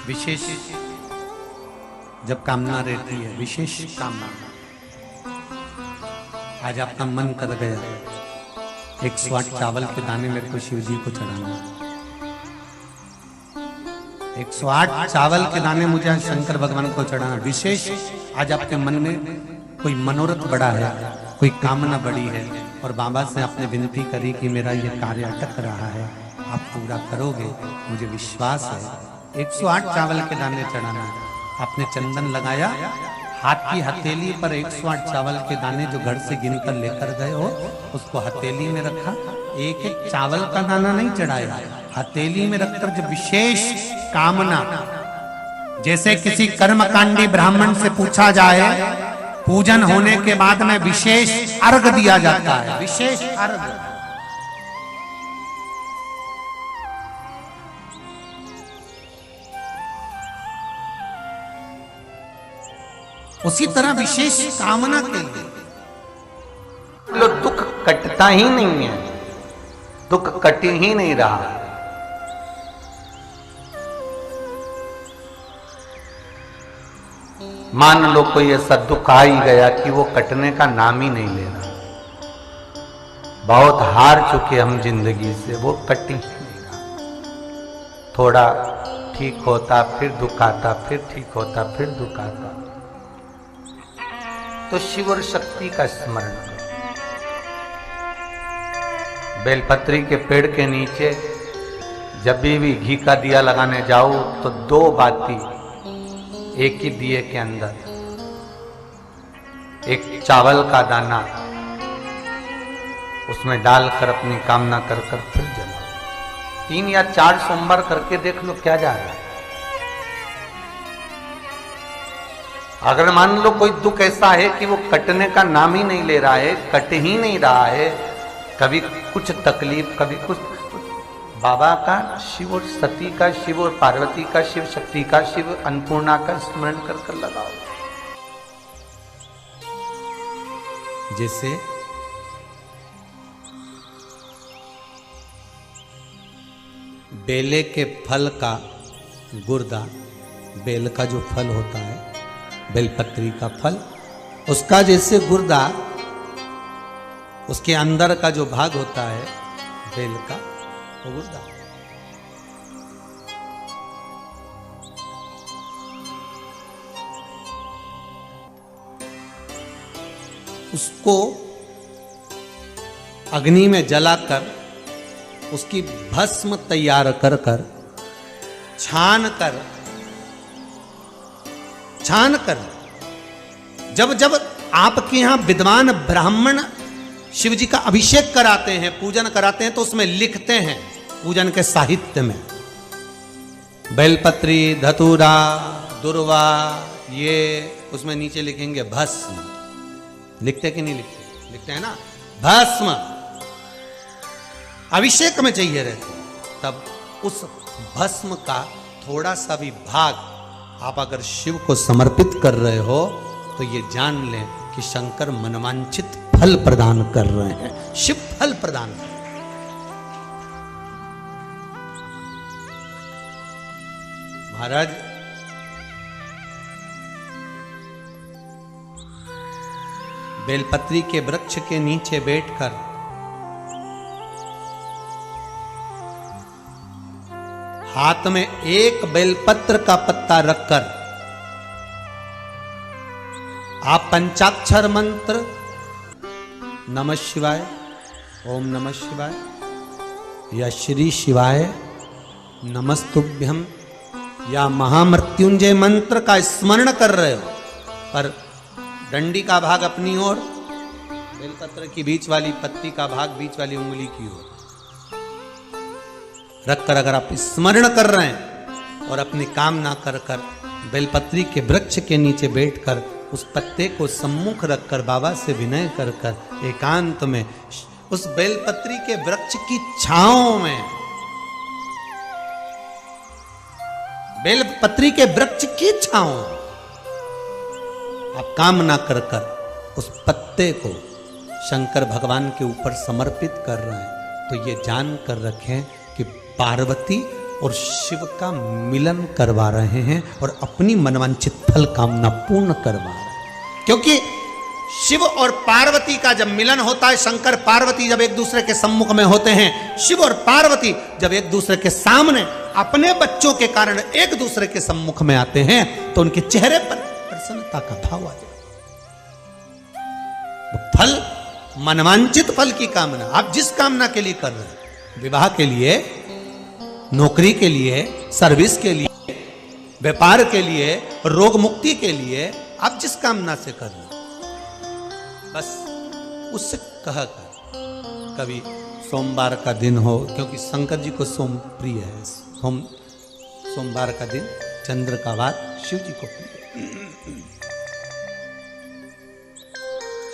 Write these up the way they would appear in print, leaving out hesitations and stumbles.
विशेष जब कामना रहती है, विशेष कामना, आज आपका मन कर गया 108 चावल के दाने मेरे को शिव जी को चढ़ाना, 108 चावल के दाने मुझे आज शंकर भगवान को चढ़ाना। विशेष आज आपके मन में कोई मनोरथ बड़ा है, कोई कामना बड़ी है और बाबा से आपने विनती करी कि मेरा ये कार्य अटक रहा है, आप पूरा करोगे, मुझे विश्वास है। 108 चावल के दाने चढ़ाना है। आपने चंदन लगाया, हाथ की हथेली पर 108 चावल के दाने जो घर से गिनकर लेकर गए हो उसको हथेली में रखा। एक एक चावल का दाना नहीं चढ़ाया, हथेली में रखकर जो विशेष कामना, जैसे किसी कर्मकांडी ब्राह्मण से पूछा जाए पूजन होने के बाद में विशेष अर्घ दिया जाता है, विशेष अर्घ। उसी तरह विशेष कामना के लिए लो दुख कटता ही नहीं है, दुख कट ही नहीं रहा। मान लो कोई ऐसा दुख आ ही गया कि वो कटने का नाम ही नहीं ले रहा, बहुत हार चुके हम जिंदगी से, वो कट ही नहीं रहा। थोड़ा ठीक होता फिर दुख आता, फिर ठीक होता फिर दुख आता। तो शिव और शक्ति का स्मरण करो। बेलपत्री के पेड़ के नीचे जब भी घी का दिया लगाने जाओ तो 2 बाती एक ही दिए के अंदर, एक चावल का दाना उसमें डालकर अपनी कामना कर फिर जलाओ। 3 या 4 सोमवार करके देख लो क्या जा रहा है। अगर मान लो कोई दुख ऐसा है कि वो कटने का नाम ही नहीं ले रहा है, कट ही नहीं रहा है, कभी कुछ तकलीफ कभी कुछ, बाबा का, शिव और सती का, शिव और पार्वती का, शिव शक्ति का, शिव अन्नपूर्णा का स्मरण कर कर लगाओ। जैसे बेले के फल का गुर्दा, बेल का जो फल होता है, बेलपत्री का फल, उसका जैसे गुर्दा, उसके अंदर का जो भाग होता है बेल का, वो गुर्दा, उसको अग्नि में जलाकर उसकी भस्म तैयार कर कर छान कर जब जब आपके यहां विद्वान ब्राह्मण शिव जी का अभिषेक कराते हैं, पूजन कराते हैं, तो उसमें लिखते हैं पूजन के साहित्य में बेलपत्री, धतूरा, दुर्वा, ये उसमें नीचे लिखेंगे भस्म। लिखते कि नहीं लिखते? लिखते हैं ना, भस्म अभिषेक में चाहिए रहते। तब उस भस्म का थोड़ा सा भी भाग आप अगर शिव को समर्पित कर रहे हो तो ये जान लें कि शंकर मनवांछित फल प्रदान कर रहे हैं, शिव फल प्रदान कर रहे हैं। महाराज बेलपत्री के वृक्ष के नीचे बैठकर हाथ में एक बेलपत्र का पत्ता रखकर आप पंचाक्षर मंत्र नमः शिवाय, ओम नमः शिवाय या श्री शिवाय नमस्तुभ्यम या महामृत्युंजय मंत्र का स्मरण कर रहे हो, पर डंडी का भाग अपनी ओर, बेलपत्र की बीच वाली पत्ती का भाग बीच वाली उंगली की ओर रखकर अगर आप स्मरण कर रहे हैं और अपनी कामना कर कर बेलपत्री के वृक्ष के नीचे बैठकर उस पत्ते को सम्मुख रखकर बाबा से विनय कर कर एकांत में उस बेलपत्री के वृक्ष की छांव में, बेलपत्री के वृक्ष की छांव आप कामना कर कर उस पत्ते को शंकर भगवान के ऊपर समर्पित कर रहे हैं, तो ये जान कर रखें कि पार्वती और शिव का मिलन करवा रहे हैं और अपनी मनवांछित फल कामना पूर्ण करवा रहे हैं। क्योंकि शिव और पार्वती का जब मिलन होता है, शंकर पार्वती जब एक दूसरे के सम्मुख में होते हैं, शिव और पार्वती जब एक दूसरे के सामने अपने बच्चों के कारण एक दूसरे के सम्मुख में आते हैं, तो उनके चेहरे पर प्रसन्नता का भाव आ जाता है। फल, मनवांचित फल की कामना, आप जिस कामना के लिए कर रहे हैं, विवाह के लिए, नौकरी के लिए, सर्विस के लिए, व्यापार के लिए, रोग मुक्ति के लिए, आप जिस कामना से कर रहे हैं, बस उससे कह कर, कभी सोमवार का दिन हो, क्योंकि शंकर जी को सोम प्रिय है, सोमवार का दिन, चंद्र का वार शिव जी को प्रिय है,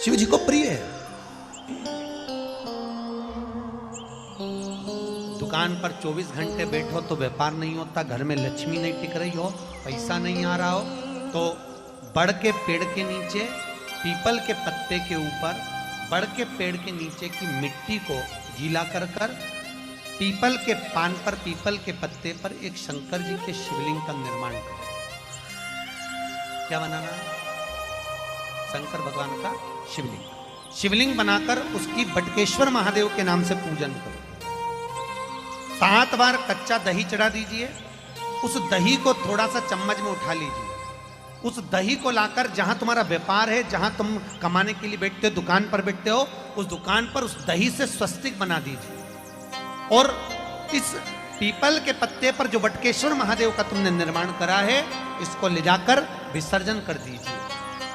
शिव जी को प्रिय है। दुकान पर 24 घंटे बैठो तो व्यापार नहीं होता, घर में लक्ष्मी नहीं टिक रही हो, पैसा नहीं आ रहा हो, तो बड़ के पेड़ के नीचे, पीपल के पत्ते के ऊपर, बड़ के पेड़ के नीचे की मिट्टी को गीला कर कर, पीपल के पान पर, पीपल के पत्ते पर एक शंकर जी के शिवलिंग का निर्माण करो। क्या बनाना है? शंकर भगवान का शिवलिंग। शिवलिंग बनाकर उसकी बटकेश्वर महादेव के नाम से पूजन करो। 7 बार कच्चा दही चढ़ा दीजिए। उस दही को थोड़ा सा चम्मच में उठा लीजिए। उस दही को लाकर जहां तुम्हारा व्यापार है, जहां तुम कमाने के लिए बैठते हो, दुकान पर बैठते हो, उस दुकान पर उस दही से स्वस्तिक बना दीजिए। और इस पीपल के पत्ते पर जो बटकेश्वर महादेव का तुमने निर्माण करा है, इसको ले जाकर विसर्जन कर दीजिए।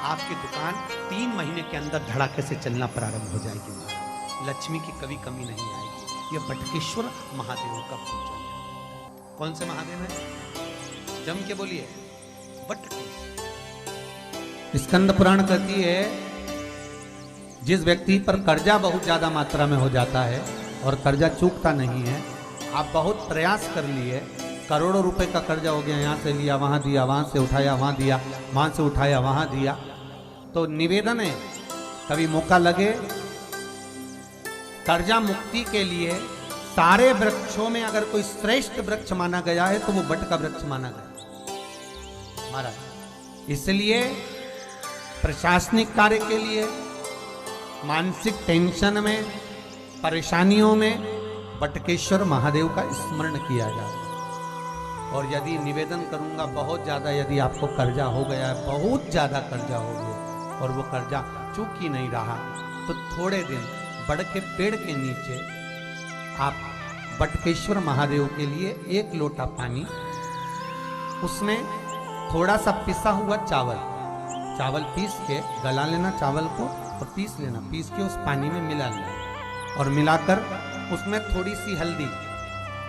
आपकी दुकान 3 महीने के अंदर धड़ाके से चलना प्रारंभ हो जाएगी। लक्ष्मी की कभी कमी नहीं आएगी। यह बटकेश्वर महादेव का पूजन है। कौन से महादेव है? जम के बोलिए, बटकेश्वर। स्कंद पुराण कहती है, जिस व्यक्ति पर कर्जा बहुत ज्यादा मात्रा में हो जाता है और कर्जा चूकता नहीं है, आप बहुत प्रयास कर लिए, करोड़ों रुपए का कर्जा हो गया, यहाँ से लिया वहाँ दिया, वहाँ से उठाया वहाँ दिया, वहाँ से उठाया वहाँ दिया, तो निवेदन है, कभी मौका लगे, कर्जा मुक्ति के लिए सारे वृक्षों में अगर कोई श्रेष्ठ वृक्ष माना गया है तो वो बट का वृक्ष माना गया महाराज। इसलिए प्रशासनिक कार्य के लिए, मानसिक टेंशन में, परेशानियों में बटकेश्वर महादेव का स्मरण किया जाए। और यदि निवेदन करूंगा बहुत ज्यादा, यदि आपको कर्जा हो गया है, बहुत ज्यादा कर्जा हो गया और वो कर्जा चूक ही नहीं रहा, तो थोड़े दिन बड़ के पेड़ के नीचे आप बटकेश्वर महादेव के लिए 1 लोटा पानी, उसमें थोड़ा सा पिसा हुआ चावल पीस के गला लेना, चावल को और पीस लेना, पीस के उस पानी में मिला लेना और मिलाकर उसमें थोड़ी सी हल्दी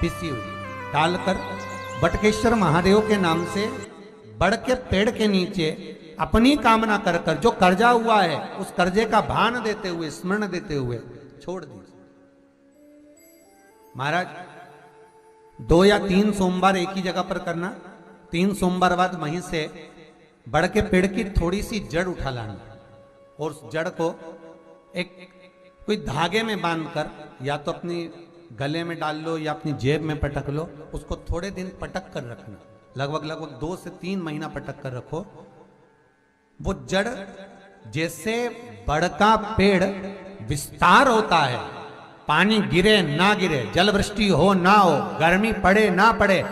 पिसी हुई डालकर बटकेश्वर महादेव के नाम से बड़ के पेड़ के नीचे अपनी कामना कर कर जो कर्जा हुआ है उस कर्जे का भान देते हुए, स्मरण देते हुए छोड़ दीजिए। महाराज 2 या 3 सोमवार एक ही जगह पर करना, 3 सोमवार बाद वहीं से बड़ के पेड़ की थोड़ी सी जड़ उठा लाना और उस जड़ को एक कोई धागे में बांधकर या तो अपनी गले में डाल लो या अपनी जेब में पटक लो, उसको थोड़े दिन पटक कर रखना, लगभग 2 से 3 महीना पटक कर रखो। वो जड़ जैसे बड़ का पेड़ विस्तार होता है, पानी गिरे ना गिरे, जल वृष्टि हो ना हो, गर्मी पड़े ना पड़े,